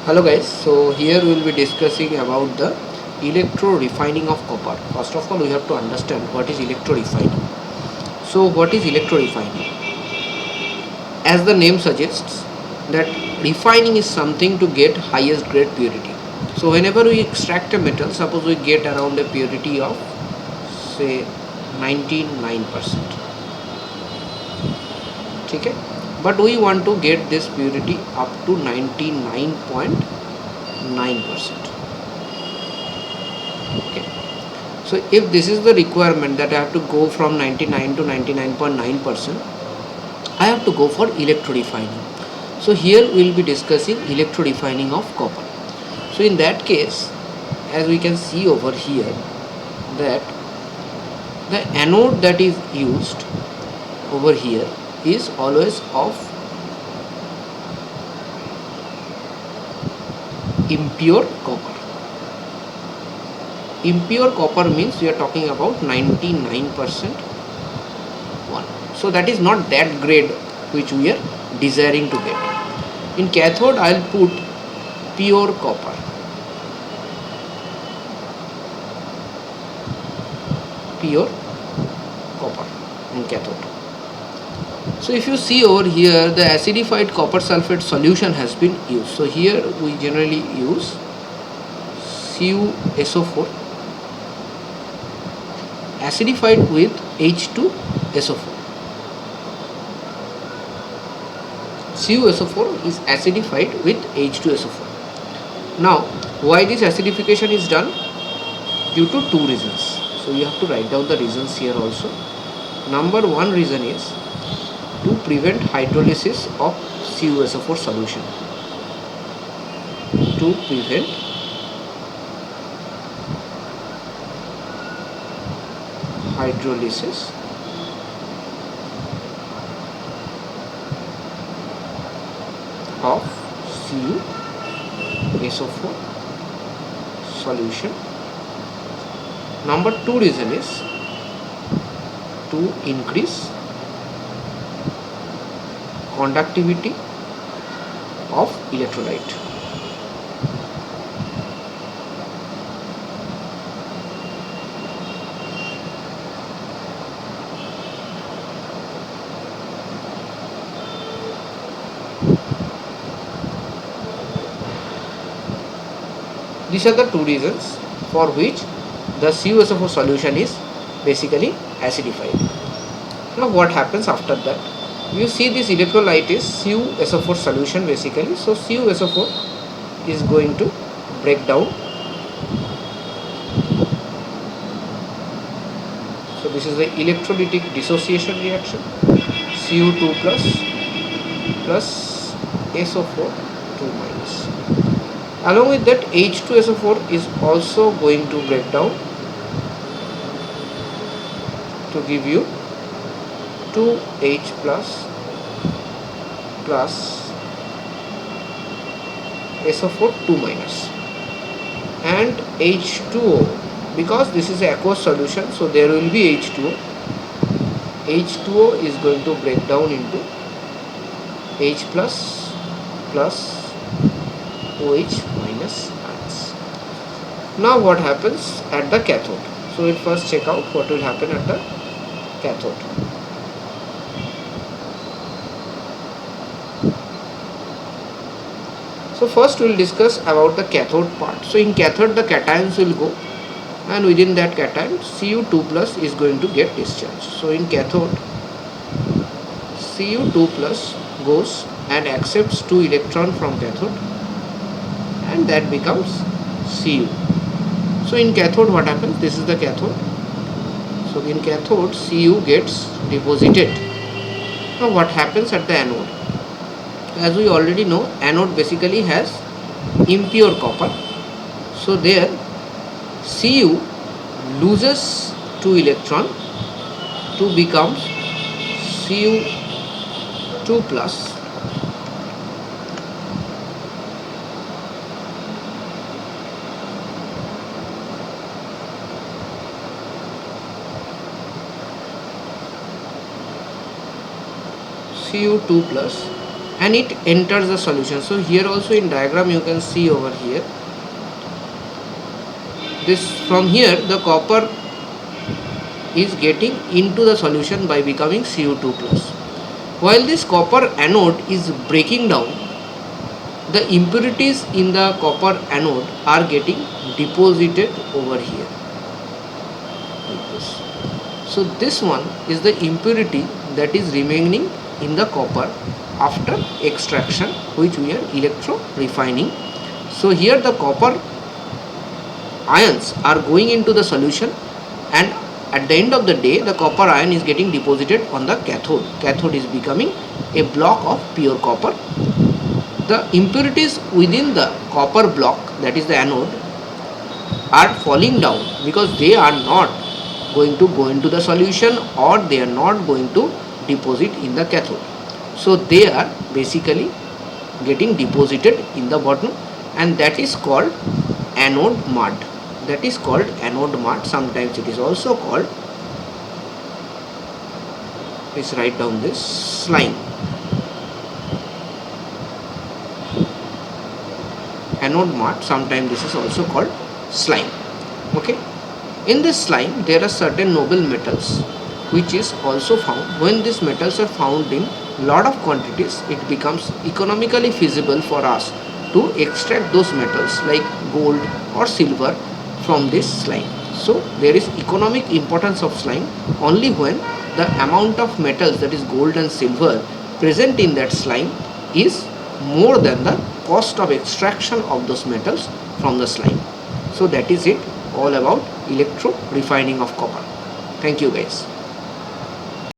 Hello guys, so here we will be discussing about the electro refining of copper. First of all, we have to understand what is electro refining. So what is electro refining? As the name suggests, that refining is something to get highest grade purity. So whenever we extract a metal, suppose we get around a purity of say 99%. Okay? But we want to get this purity up to 99.9%. Okay, so if this is the requirement that I have to go from 99 to 99.9%, I have to go for electro refining. So here we will be discussing electro refining of copper. So in that case, as we can see over here, that the anode that is used over here is always of impure copper. Impure copper means we are talking about 99% one. So that is not that grade which we are desiring to get. In cathode, I will put pure copper. Pure copper in cathode. So if you see over here, the acidified copper sulfate solution has been used. So here we generally use CuSO4 acidified with H2SO4. CuSO4 is acidified with H2SO4. Now, why this acidification is done? Due to two reasons. So you have to write down the reasons here also. Number one reason is to prevent hydrolysis of CuSO4 solution. To prevent hydrolysis of CuSO4 solution. Number two reason is to increase conductivity of electrolyte. These are the two reasons for which the CuSO4 solution is basically acidified. Now what happens after that? You see this electrolyte is CuSO4 solution basically. So CuSO4 is going to break down. So this is the electrolytic dissociation reaction. Cu2 plus SO4 2 minus. Along with that, H2SO4 is also going to break down to give you 2H plus SO4 2 minus, and H2O, because this is an aqueous solution, so there will be H2O. H2O is going to break down into H plus OH minus ions. Now what happens at the cathode? So we'll first check out what will happen at the cathode. So first we will discuss about the cathode part. So in cathode the cations will go, and within that cation Cu2 plus is going to get discharged. So in cathode Cu2 plus goes and accepts 2 electrons from cathode, and that becomes Cu. So in cathode what happens? This is the cathode. So in cathode Cu gets deposited. Now what happens at the anode? As we already know, anode basically has impure copper. So there Cu loses 2 electrons to becomes Cu2 plus. Cu2 plus and it enters the solution. So here also in diagram you can see over here, this from here the copper is getting into the solution by becoming Cu2 plus. While this copper anode is breaking down, the impurities in the copper anode are getting deposited over here like this. So this one is the impurity that is remaining in the copper after extraction, which we are electro refining. So here the copper ions are going into the solution, and at the end of the day the copper ion is getting deposited on the cathode. Cathode is becoming a block of pure copper. The impurities within the copper block, that is the anode, are falling down because they are not going to go into the solution, or they are not going to deposit in the cathode. So they are basically getting deposited in the bottom, and that is called anode mud. That is called anode mud. Sometimes it is also called, let's write down this, slime. Anode mud, sometimes this is also called slime. Okay, in this slime there are certain noble metals which is also found. When these metals are found in lot of quantities, it becomes economically feasible for us to extract those metals like gold or silver from this slime. So there is economic importance of slime only when the amount of metals, that is gold and silver, present in that slime is more than the cost of extraction of those metals from the slime. So that is it all about electro refining of copper. Thank you guys.